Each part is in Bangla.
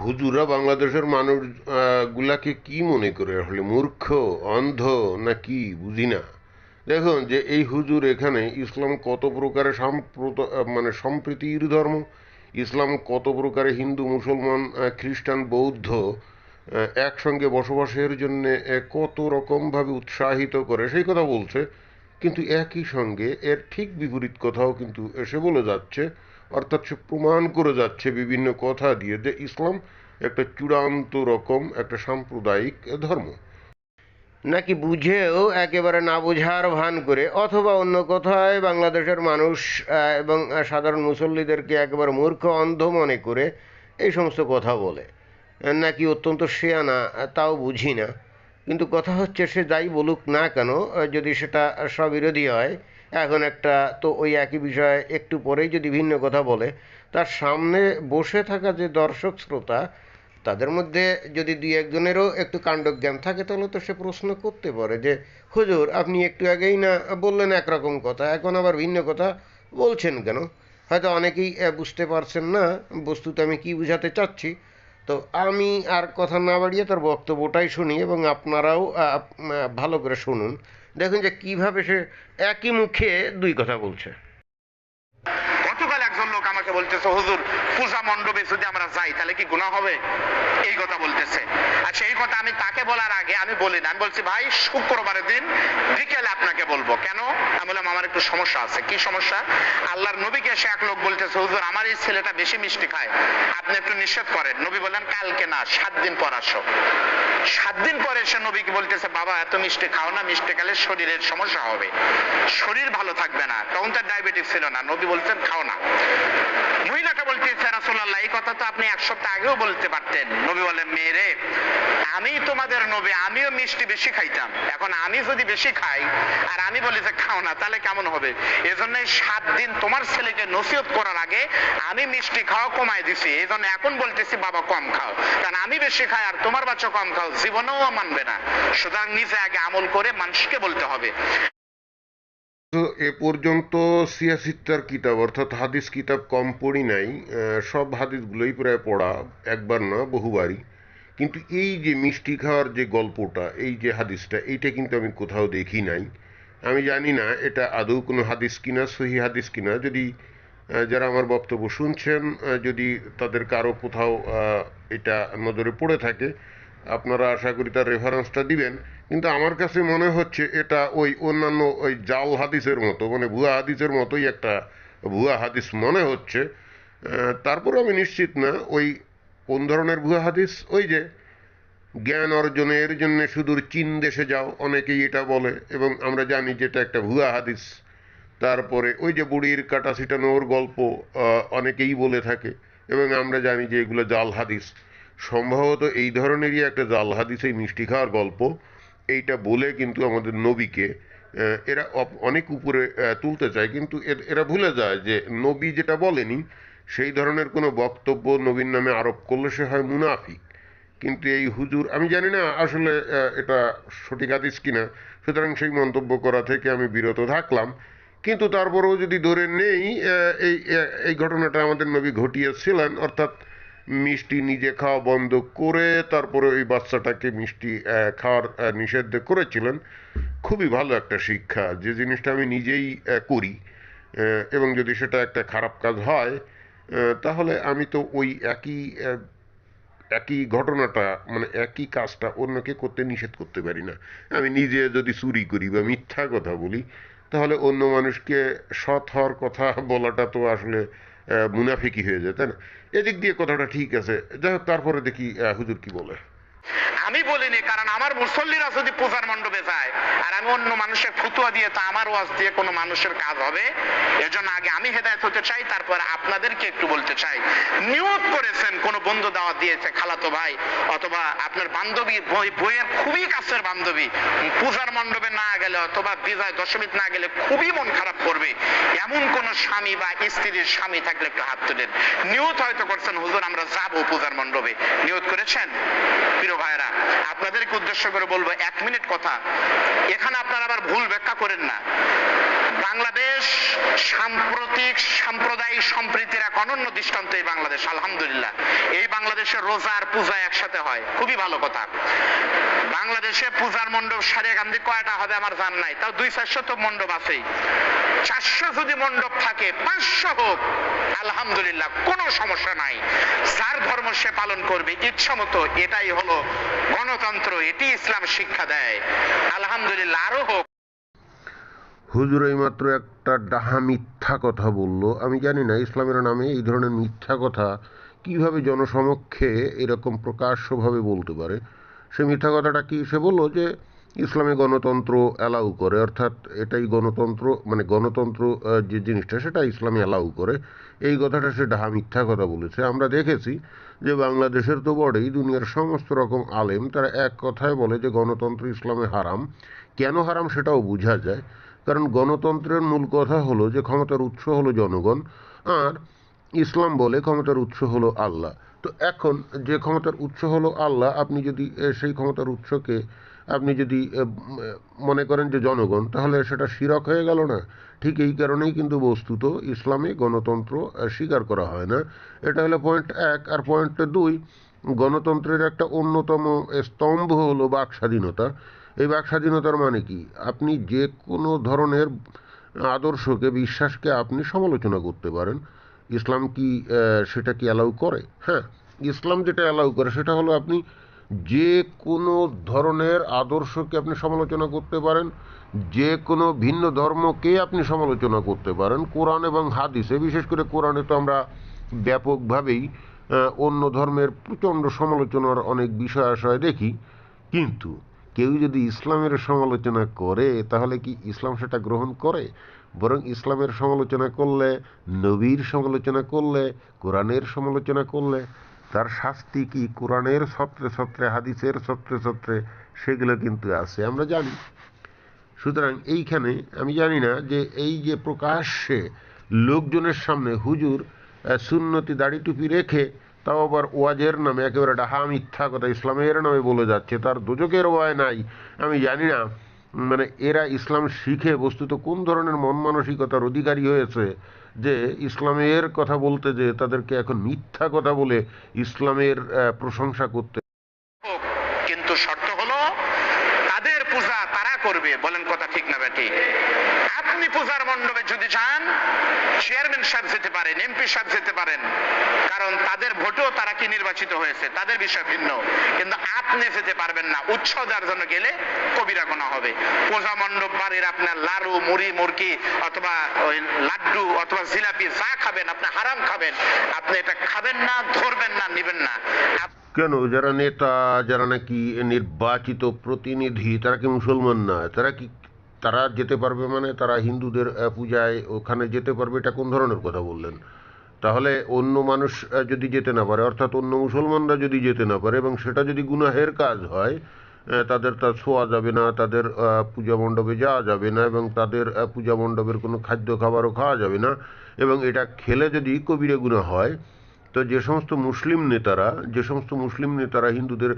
হুজুরা বাংলাদেশের মানুষ গুলাকে কি মনে করে, আসলে মূর্খ, অন্ধ না কি বুঝি না। দেখুন যে এই হুজুর এখানে ইসলাম কত প্রকারে মানে সম্প্রীতির ধর্ম, ইসলাম কত প্রকারে হিন্দু মুসলমান খ্রিস্টান বৌদ্ধ একসঙ্গে বসবাসের জন্য কত রকমভাবে উৎসাহিত করে সেই কথা বলছে। কিন্তু একই সঙ্গে এর ঠিক বিপরীত কথাও কিন্তু এসে বলে যাচ্ছে, অর্থাৎ সে প্রমাণ করে যাচ্ছে বিভিন্ন কথা দিয়ে যে ইসলাম একটা চূড়ান্ত রকম একটা সাম্প্রদায়িক ধর্ম। নাকি বুঝেও একেবারে না বোঝার ভান করে, অথবা অন্য কথায় বাংলাদেশের মানুষ এবং সাধারণ মুসল্লিদেরকে একেবারে মূর্খ অন্ধ মনে করে এই সমস্ত কথা বলে, নাকি অত্যন্ত শেয়ানা, তাও বুঝি না। কিন্তু কথা হচ্ছে সে যাই বলুক না কেন, যদি সেটা স্ববিরোধী হয়, এখন একটা তো ওই একই বিষয়ে একটু পরেই যদি ভিন্ন কথা বলে, তার সামনে বসে থাকা যে দর্শক শ্রোতা, তাদের মধ্যে যদি দুই একজনেরও একটু কাণ্ডজ্ঞান থাকে, তাহলে তো সে প্রশ্ন করতে পারে যে হুজুর আপনি একটু আগেই না বললেন একরকম কথা, এখন আবার ভিন্ন কথা বলছেন কেন? হয়তো অনেকেই বুঝতে পারছেন না বস্তুতে আমি কি বুঝাতে চাচ্ছি। তো আমি আর কথা না বাড়িয়ে তার বক্তব্যটাই শুনি, এবং আপনারাও ভালো করে শুনুন। দেখুন যে কিভাবে সে একই মুখে দুই কথা বলছে। গতকাল একজন লোক আমাকে বলতেছে, হুজুর পূজা মণ্ডপে যদি আমরা যাই তাহলে কি গুনাহ হবে, এই কথা বলতেছে। আর সেই কথা আমি তাকে বলার আগে আমি বলি না, আমি বলছি ভাই শুক্রবারের দিন বিকেলে আপনাকে বলবো। কেন? আমি বললাম আমার একটু সমস্যা আছে। কি সমস্যা? আল্লাহর নবীকে এসে এক লোক বলতেছে, হুজুর আমার এই ছেলেটা বেশি মিষ্টি খায়, আপনি একটু নিষেধ করেন। নবী বললেন কালকে না, 7 দিন পর আসো। 7 দিন পরে সে নবীকে বলতেছে, বাবা এত মিষ্টি খাও না, মিষ্টি খেলে শরীরের সমস্যা হবে, শরীর ভালো থাকবে না। তখন তার ডায়াবেটিস ছিল না। নবী বলছেন খাও না। মহিলাটা বলতেছে, রাসূলুল্লাহ এই কথা তো আপনি 1 সপ্তাহ আগেও বলতে পারতেন। নবী বলেন, মেয়ে, আমি তোমাদের নবী, আমিও মিষ্টি বেশি খাইতাম। এখন আমি যদি বেশি খাই আর আমি বলি যে খাও না, তাহলে কেমন হবে? এজন্য 7 দিন তোমার ছেলেকে নসিহত করার আগে আমি মিষ্টি খাওয়া কমাই দিছি। এজন্য এখন বলতেছি বাবা কম খাও, কারণ আমি বেশি খাই আর তোমার বাচ্চা কম খাও, জীবনেও মানবে না। সুতরাং নিজে আগে আমল করে মানুষকে বলতে হবে। তো এ পর্যন্ত সিয়াসিত্তার কিতাব অর্থাৎ হাদিস কিতাব কম পড়ি নাই, সব হাদিসগুলোই প্রায় পড়া, একবার না বহুবারই। কিন্তু এই যে মিষ্টি খাওয়ার যে গল্পটা, এই যে হাদিসটা, এইটা কিন্তু আমি কোথাও দেখি নাই। আমি জানি না এটা আদৌ কোনো হাদিস কিনা, সহি হাদিস কিনা। যদি যারা আমার বক্তব্য শুনছেন, যদি তাদের কারো কোথাও এটা নজরে পড়ে থাকে, আপনারা আশা করি তার রেফারেন্সটা দিবেন। কিন্তু আমার কাছে মনে হচ্ছে এটা ওই অন্যান্য ওই জাল হাদিসের মতো, মানে ভুয়া হাদিসের মতোই একটা ভুয়া হাদিস মনে হচ্ছে। তারপরে আমি নিশ্চিত না ওই কোন ধরনের ভুয়া হাদিস। ওই যে জ্ঞান অর্জনের জন্য সুদূর চীন দেশে যাও, অনেকেই এটা বলে, এবং আমরা জানি যে এটা একটা ভুয়া হাদিস। তারপরে ওই যে বুড়ির কাটা ছিটানোর গল্প অনেকেই বলে থাকে, এবং আমরা জানি যে এগুলো জাল হাদিস। সম্ভবত এই ধরনেরই একটা জাল হাদিস এই মিষ্টি খাওয়ার গল্প। এইটা বলে কিন্তু আমাদের নবীকে এরা অনেক উপরে তুলতে চায়, কিন্তু এরা ভুলে যায় যে নবী যেটা বলেনি সেই ধরনের কোনো বক্তব্য নবীর নামে আরোপ করলে সে হয় মুনাফিক। কিন্তু এই হুজুর, আমি জানি না আসলে এটা সঠিক হাদিস কিনা, সুতরাং সেই মন্তব্য করা থেকে আমি বিরত থাকলাম। কিন্তু তারপরেও যদি ধরে নেই এই এই ঘটনাটা আমাদের নবী ঘটিয়েছিলেন, অর্থাৎ মিষ্টি নিজে খাওয়া বন্ধ করে তারপরে ওই বাচ্চাটাকে মিষ্টি খাওয়ার নিষেধ করেছিলেন। খুবই ভালো একটা শিক্ষা, যে জিনিসটা আমি নিজেই করি, এবং যদি সেটা একটা খারাপ কাজ হয়, তাহলে আমি তো ওই একই একই ঘটনাটা, মানে একই কাজটা অন্যকে করতে নিষেধ করতে পারি না। আমি নিজে যদি চুরি করি বা মিথ্যা কথা বলি, তাহলে অন্য মানুষকে সৎ হওয়ার কথা বলাটা তো আসলে মুনাফিকি হয়ে যায়, তাই না? এদিক দিয়ে কথাটা ঠিক আছে। যাই হোক, তারপরে দেখি হুজুর কি বলে। আমি বলিনি, কারণ আমার মুসল্লিরা যদি পূজার মণ্ডপে যায় আর আমি অন্য মানুষের ফতুয়া দিয়ে, তো আমার ওয়াজ দিয়ে কোনো মানুষের কাজ হবে? এজন্য আগে আমি হেদায়েত হতে চাই, তারপর আপনাদেরকে একটু বলতে চাই। নিয়ত করেছেন কোন বন্ধু দাওয়াত দিয়েছে, খালাতো ভাই অথবা আপনার বান্ধবী, বইয়ের খুবই কাছের বান্ধবী পূজার মণ্ডপে না গেলে অথবা বিজয় দশমীতে না গেলে খুবই মন খারাপ করবে, এমন কোন স্বামী বা স্ত্রীর স্বামী থাকলে একটু হাত তোলেন। নিয়ত হয়তো করছেন, হুজুর আমরা যাবো পূজার মণ্ডপে, নিয়ত করেছেন? প্রিয় ভাইরা, আপনাদেরকে উদ্দেশ্য করে বলবো 1 মিনিট কথা, এখানে আপনারা আবার ভুল ব্যাখ্যা করেন না। বাংলাদেশ সাম্প্রতিক সাম্প্রদায়িক সম্প্রীতির এক অনন্য দৃষ্টান্ত এই বাংলাদেশ, আলহামদুলিল্লাহ। এই বাংলাদেশে রোজা আর পূজা একসাথে হয়, খুবই ভালো কথা। বাংলাদেশে পূজার মণ্ডপ সারিয়াকান্দি কয়টা হবে আমার জানা নাই, তাও 200-400 তো মণ্ডপ আছেই। 400 যদি মণ্ডপ থাকে, 500 হোক, আলহামদুলিল্লাহ, কোনো সমস্যা নাই। যার ধর্ম সে পালন করবে ইচ্ছা মতো, এটাই হলো গণতন্ত্র, এটি ইসলাম শিক্ষা দেয়। আলহামদুলিল্লাহ, আরো হোক। হুজুর এইমাত্র একটা ডাহা মিথ্যা কথা বলল। আমি জানি না ইসলামের নামে এই ধরনের মিথ্যা কথা কিভাবে জনসমক্ষে এরকম প্রকাশ্যভাবে বলতে পারে। সে মিথ্যা কথাটা কি? সে বলল যে ইসলামে গণতন্ত্র অ্যালাউ করে, অর্থাৎ এটাই গণতন্ত্র, মানে গণতন্ত্র যে জিনিসটা সেটা ইসলামে অ্যালাউ করে। এই কথাটা সে ডাহা মিথ্যা কথা বলেছে। আমরা দেখেছি যে বাংলাদেশের তো বটেই, দুনিয়ার সমস্ত রকম আলেম তারা এক কথায় বলে যে গণতন্ত্র ইসলামে হারাম। কেন হারাম সেটাও বোঝা যায়, কারণ গণতন্ত্রের মূল কথা হলো যে ক্ষমতার উৎস হলো জনগণ, আর ইসলাম বলে ক্ষমতার উৎস হলো আল্লাহ। তো এখন যে ক্ষমতার উৎস হলো আল্লাহ, আপনি যদি সেই ক্ষমতার উৎসকে আপনি যদি মনে করেন যে জনগণ, তাহলে সেটা শিরক হয়ে গেল না? ঠিক এই কারণেই কিন্তু বস্তুত ইসলামে গণতন্ত্র স্বীকার করা হয় না। এটা হলো পয়েন্ট 1। আর পয়েন্ট 2, গণতন্ত্রের একটা অন্যতম স্তম্ভ হলো বাক স্বাধীনতা। এই বাক স্বাধীনতার মানে কি? আপনি যে কোনো ধরনের আদর্শকে, বিশ্বাসকে আপনি সমালোচনা করতে পারেন। ইসলাম কি সেটা কি অ্যালাউ করে? হ্যাঁ, ইসলাম যেটা অ্যালাউ করে সেটা হলো আপনি যে কোনো ধরনের আদর্শকে আপনি সমালোচনা করতে পারেন, যে কোনো ভিন্ন ধর্মকে আপনি সমালোচনা করতে পারেন। কোরআন এবং হাদিসে, বিশেষ করে কোরআনে তো আমরা ব্যাপকভাবেই অন্য ধর্মের প্রচণ্ড সমালোচনার অনেক বিষয় আশয় দেখি। কিন্তু কেউ যদি ইসলামের সমালোচনা করে, তাহলে কি ইসলাম সেটা গ্রহণ করে? বরং ইসলামের সমালোচনা করলে, নবীর সমালোচনা করলে, কোরআনের সমালোচনা করলে তার শাস্তি কি কোরআনের ছত্রে ছত্রে, হাদিসের ছত্রে ছত্রে সেগুলো কিন্তু আছে, আমরা জানি। সুতরাং এইখানে আমি জানি না যে এই যে প্রকাশ্যে লোকজনের সামনে হুজুর সুন্নতি দাড়ি টুপি রেখে, তাও আবার ওয়াজের নামে একেবারে ডাহা মিথ্যা কথা ইসলামের নামে বলে যাচ্ছে, তার দোজকের ভয় নাই। আমি জানি না মানে এরা ইসলাম শিখে বস্তুত কোন ধরনের মন মানসিকতার অধিকারী হয়েছে যে ইসলামের কথা বলতে যে তাদেরকে এখন মিথ্যা কথা বলে ইসলামের প্রশংসা করতে। কিন্তু শর্ত হলো তাদের পূজা তারা করবে। বলেন কথা ঠিক না ব্যাটি? আপনি পূজার মণ্ডপে যদি যান, চেয়ারম্যান সাহেব যেতে পারেন, এমপি সাহেব যেতে পারেন, কারণ তাদের ভোটেও তারা কি নির্বাচিত হয়েছে, তাদের বিষয় ভিন্ন। কিন্তু আপনি যেতে পারবেন না। উৎসাহ দেওয়ার জন্য গেলে কবিরা গুনাহ হবে। পূজা মণ্ডপ বাড়ির আপনার লাড়ু, মুড়ি, মুরগি অথবা ওই লাড্ডু অথবা জিলাপি যা খাবেন, আপনি হারাম খাবেন, আপনি এটা খাবেন না, ধরবেন না, নিবেন না। কেন? যারা নেতা, যারা নাকি নির্বাচিত প্রতিনিধি, তারা কি মুসলমান না? তারা যেতে পারবে মানে তারা হিন্দুদের পূজায় ওখানে যেতে পারবে? এটা কোন ধরনের কথা বললেন? তাহলে অন্য মানুষ যদি যেতে না পারে, অর্থাৎ অন্য মুসলমানরা যদি যেতে না পারে এবং সেটা যদি গুনাহের কাজ হয়, তাদের তা ছোঁয়া যাবে না, তাদের পূজা মণ্ডপে যাওয়া যাবে না, এবং তাদের পূজা মণ্ডপের কোনো খাদ্য খাবারও খাওয়া যাবে না, এবং এটা খেলে যদি কবিরা গুনাহ হয়, তো যে সমস্ত মুসলিম নেতারা হিন্দুদের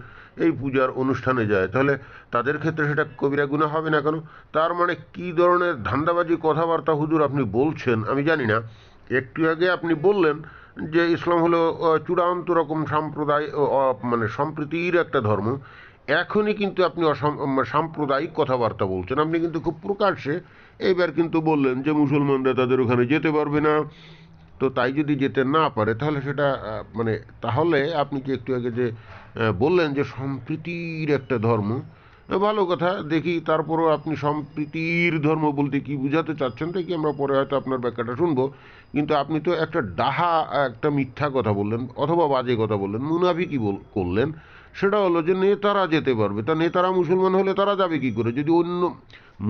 এই পূজার অনুষ্ঠানে যায়, তাহলে তাদের ক্ষেত্রে সেটা কবিরা গুনাহ হবে না কেন? তার মানে কি ধরনের ধান্দাবাজি কথাবার্তা হুজুর আপনি বলছেন আমি জানি না। একটু আগে আপনি বললেন যে ইসলাম হলো চূড়ান্ত রকম সাম্প্রদায়, মানে সম্প্রীতির একটা ধর্ম। এখনই কিন্তু আপনি সাম্প্রদায়িক কথাবার্তা বলছেন। আপনি কিন্তু খুব প্রকাশ্যে এইবার কিন্তু বললেন যে মুসলমানরা তাদের ওখানে যেতে পারবে না। তো তাই যদি যেতে না পারে, তাহলে সেটা মানে তাহলে আপনি কি একটু আগে যে বললেন যে সম্প্রীতির একটা ধর্ম, ভালো কথা। দেখি তারপরও আপনি সম্প্রীতির ধর্ম বলতে কি বুঝাতে চাচ্ছেন, দেখি আমরা পরে হয়তো আপনার ব্যাখ্যাটা শুনবো। কিন্তু আপনি তো একটা ডাহা, একটা মিথ্যা কথা বললেন অথবা বাজে কথা বললেন, মুনাফিকি করলেন। সেটা হলো যে নেতারা যেতে পারবে। তা নেতারা মুসলমান হলে তারা যাবে কি করে? যদি অন্য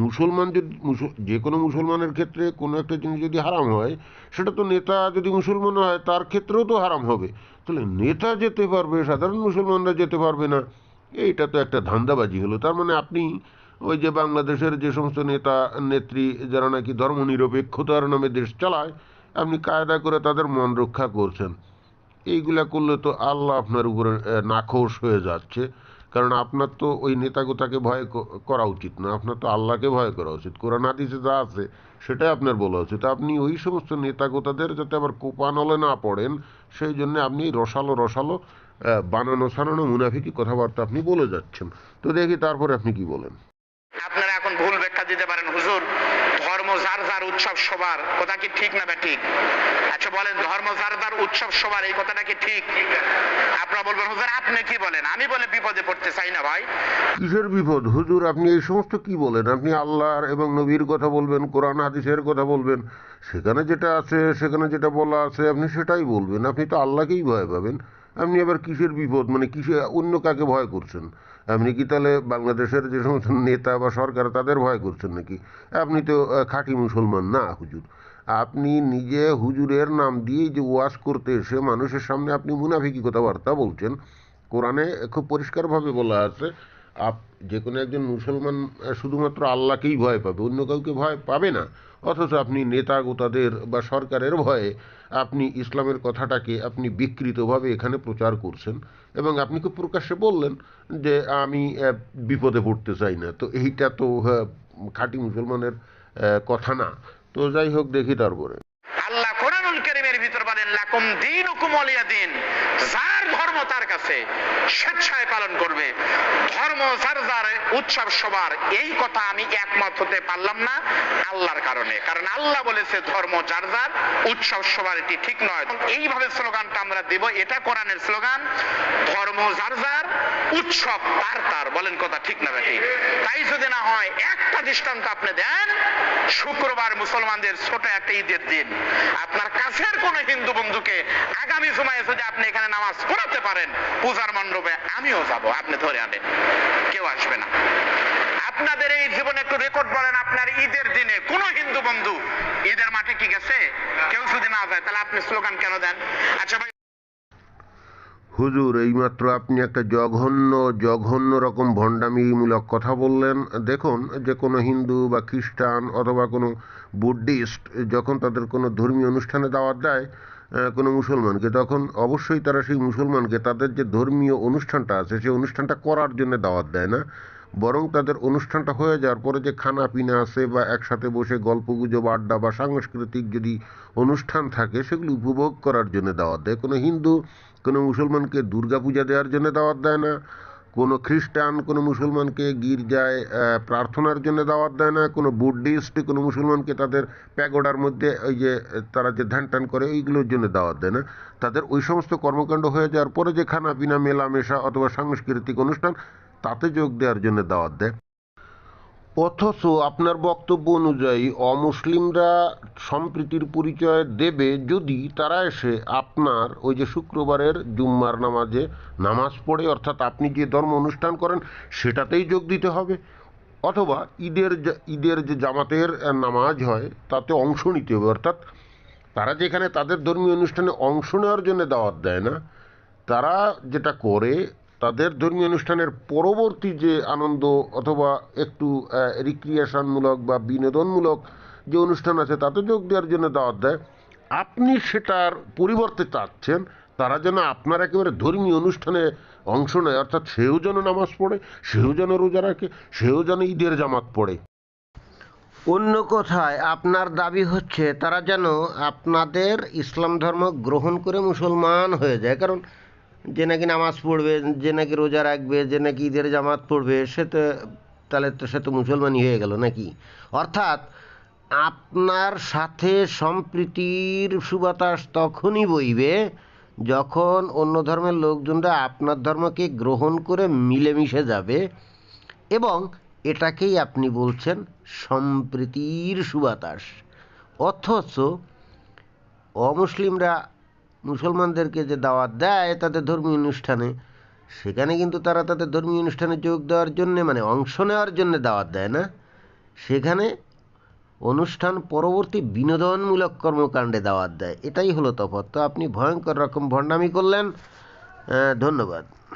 মুসলমান, যদি যে কোনো মুসলমানের ক্ষেত্রে কোনো একটা জিনিস যদি হারাম হয়, সেটা তো নেতা যদি মুসলমান হয় তার ক্ষেত্রেও তো হারাম হবে। তাহলে নেতা যেতে পারবে, সাধারণ মুসলমানরা যেতে পারবে না, এইটা তো একটা ধান্দাবাজি হলো। তার মানে আপনি ওই যে বাংলাদেশের যে সমস্ত নেতা নেত্রী যারা নাকি ধর্মনিরপেক্ষতার নামে দেশ চালায়, আপনি কায়দা করে তাদের মন রক্ষা করছেন। এইগুলা করলে তো আল্লাহ আপনার উপরে নাখোশ হয়ে যাচ্ছে। কারণ আপনার তো ওই নেতা গোতাকে ভয় করা উচিত না, আপনার তো আল্লাহকে ভয় করা উচিত। কোরআন হাদিসে যা আছে সেটাই আপনার বলা উচিত। আপনি ওই সমস্ত নেতাগোতাদের যাতে আবার কোপানলে না পড়েন, সেই জন্য আপনি রসালো রসালো বানানো সানানো মুনাফিকি কথাবার্তা আপনি বলে যাচ্ছেন। তো দেখি তারপরে আপনি কি বলেন। আপনারা এখন ভুল ব্যাখ্যা দিতে পারেন, হুজুর ধর্ম যার যার উৎসব সবার, কথা কি ঠিক না বা ঠিক? আচ্ছা বলেন, ধর্ম যার যার উৎসব সবার, এই কথাটা কি ঠিক? আপনারা বলবেন হুজুর আপনি কি বলেন? আমি বলে বিপদে পড়তে চাই না ভাই। কিসের বিপদ হুজুর? আপনি এই সমস্ত কি বলেন? আপনি আল্লাহর এবং নবীর কথা বলবেন, কোরআন হাদিসের কথা বলবেন, সেখানে যেটা আছে, সেখানে যেটা বলা আছে আপনি সেটাই বলবেন। আপনি তো আল্লাহকেই ভয় পাবেন। আপনি আবার কিসের বিপদ, মানে কিসে অন্য কাকে ভয় করছেন? আপনি কি তাহলে বাংলাদেশের যে সমস্ত নেতা বা সরকার তাদের ভয় করছেন নাকি? আপনি তো খাঁটি মুসলমান না হুজুর। আপনি নিজে হুজুরের নাম দিয়েই যে ওয়াজ করতে এসে মানুষের সামনে আপনি মুনাফিকি কথাবার্তা বলছেন। কোরআনে খুব পরিষ্কারভাবে বলা আছে, আপ যে কোনো একজন মুসলমান শুধুমাত্র আল্লাহকেই ভয় পাবে, অন্য কাউকে ভয় পাবে না। অথচ আপনি নেতা গোতাদের বা সরকারের ভয়ে আপনি ইসলামের কথাটাকে আপনি বিকৃতভাবে এখানে প্রচার করছেন, এবং আপনি খুব প্রকাশ্যে বললেন যে আমি বিপদে পড়তে চাই না। তো এইটা তো খাঁটি মুসলমানের কথা না। তো যাই হোক, দেখি তারপরে। আল্লাহ কোরআনুল কারীমের ভিতর বলেন লাকুম দীনুকুম ওয়ালিয়া দীন, যার ধর্ম তার কাছে স্বেচ্ছায় পালন করবে। ধর্ম যার যার উৎসব সবার, এই কথা আমি একমত হতে পারলাম না আল্লাহর কারণে, কারণ আল্লাহ বলেছে ধর্ম যার যার উৎসব সবার, এটি ঠিক নয়। এইভাবে স্লোগানটা আমরা দেব, এটা কোরআনের স্লোগান, ধর্ম যার যার উৎসব তার তার। বলেন কথা ঠিক না ঠিক? তাই যদি না হয় একটা দৃষ্টান্ত আপনি দেন, শুক্রবার মুসলমানদের ছোট একটা ঈদের দিন, আপনার কাছের কোন হিন্দু বন্ধুকে আগামী সময়ে যদি আপনি এখানে নামাজ পড়াতে পারেন পূজার মণ্ডপে, আমিও যাব, আপনি ধরে আনেন, কেউ আসবে না। আপনাদের এই জীবনে একটু রেকর্ড বলেন, আপনার ঈদের দিনে কোন হিন্দু বন্ধু ঈদের মাঠে কি গেছে? কেউ যদি না যায় তাহলে আপনি স্লোগান কেন দেন? আচ্ছা ভাই, হুজুর এইমাত্র আপনি একটা জঘন্য জঘন্য রকম ভণ্ডামিমূলক কথা বললেন। দেখুন, যে কোনো হিন্দু বা খ্রিস্টান অথবা কোনো বুদ্ধিস্ট যখন তাদের কোনো ধর্মীয় অনুষ্ঠানে দাওয়াত দেয় কোনো মুসলমানকে, তখন অবশ্যই তারা সেই মুসলমানকে তাদের যে ধর্মীয় অনুষ্ঠানটা আছে সেই অনুষ্ঠানটা করার জন্য দাওয়াত দেয় না, বরং তাদের অনুষ্ঠানটা হয়ে যাওয়ার পরে যে খানা পিনা আছে বা একসাথে বসে গল্পগুজব আড্ডা বা সাংস্কৃতিক যদি অনুষ্ঠান থাকে সেগুলো উপভোগ করার জন্য দাওয়াত দেয়। কোনো হিন্দু কোনো মুসলমানকে দুর্গা পূজা দেওয়ার জন্য দাওয়াত দেয় না, কোনো খ্রিস্টান কোনো মুসলমানকে গির্জায় প্রার্থনার জন্য দাওয়াত দেয় না, কোনো বুদ্ধিস্ট কোনো মুসলমানকে তাদের প্যাগোডার মধ্যে ওই যে তারা যে ধ্যান টান করে ওইগুলোর জন্য দাওয়াত দেয় না। তাদের ওই সমস্ত কর্মকাণ্ড হয়ে যাওয়ার পরে যে খানা পিনা মেলামেশা অথবা সাংস্কৃতিক অনুষ্ঠান, তাতে যোগ দেওয়ার জন্য দাওয়াত দেয়। অথচ আপনার বক্তব্য অনুযায়ী অমুসলিমরা সম্প্রীতির পরিচয় দেবে যদি তারা এসে আপনার ওই যে শুক্রবারের জুম্মার নামাজে নামাজ পড়ে, অর্থাৎ আপনি যে ধর্ম অনুষ্ঠান করেন সেটাতেই যোগ দিতে হবে, অথবা ঈদের যে জামাতের নামাজ হয় তাতে অংশ নিতে হবে। অর্থাৎ তারা যেখানে তাদের ধর্মীয় অনুষ্ঠানে অংশ নেওয়ার জন্য দাওয়াত দেয় না, তারা যেটা করে তাদের ধর্মীয় অনুষ্ঠানের পরবর্তী যে আনন্দ অথবা একটু রিক্রিয়েশনমূলক বা বিনোদনমূলক যে অনুষ্ঠান আছে তাতে যোগ দেওয়ার জন্য দাওয়াত দেয়। আপনি সেটার পরিবর্তে চাচ্ছেন তারা যেন আপনার একেবারে ধর্মীয় অনুষ্ঠানে অংশ নেয়, অর্থাৎ সেও যেন নামাজ পড়ে, সেও যেন রোজা রাখে, সেও যেন ঈদের জামাত পড়ে। অন্য কথায় আপনার দাবি হচ্ছে তারা যেন আপনাদের ইসলাম ধর্ম গ্রহণ করে মুসলমান হয়ে যায়, কারণ যে নাকি নামাজ পড়বে, যে নাকি রোজা রাখবে, যে নাকি ঈদের জামাত পড়বে, সে তো তাহলে তো সে তো মুসলমানই হয়ে গেল নাকি? অর্থাৎ আপনার সাথে সম্প্রীতির সুবাতাস তখনই বইবে যখন অন্য ধর্মের লোকজনরা আপনার ধর্মকে গ্রহণ করে মিলেমিশে যাবে, এবং এটাকেই আপনি বলছেন সম্প্রীতির সুবাতাস। অথচ অমুসলিমরা মুসলমানদেরকে যে দাওয়াত দেয় তাদের ধর্মীয় অনুষ্ঠানে, সেখানে কিন্তু তারা তাদের ধর্মীয় অনুষ্ঠানে যোগ দেওয়ার জন্যে, মানে অংশ নেওয়ার জন্যে দাওয়াত দেয় না, সেখানে অনুষ্ঠান পরবর্তী বিনোদনমূলক কর্মকাণ্ডে দাওয়াত দেয়। এটাই হলো তফাৎ। তো আপনি ভয়ঙ্কর রকম ভণ্ডামি করলেন। ধন্যবাদ।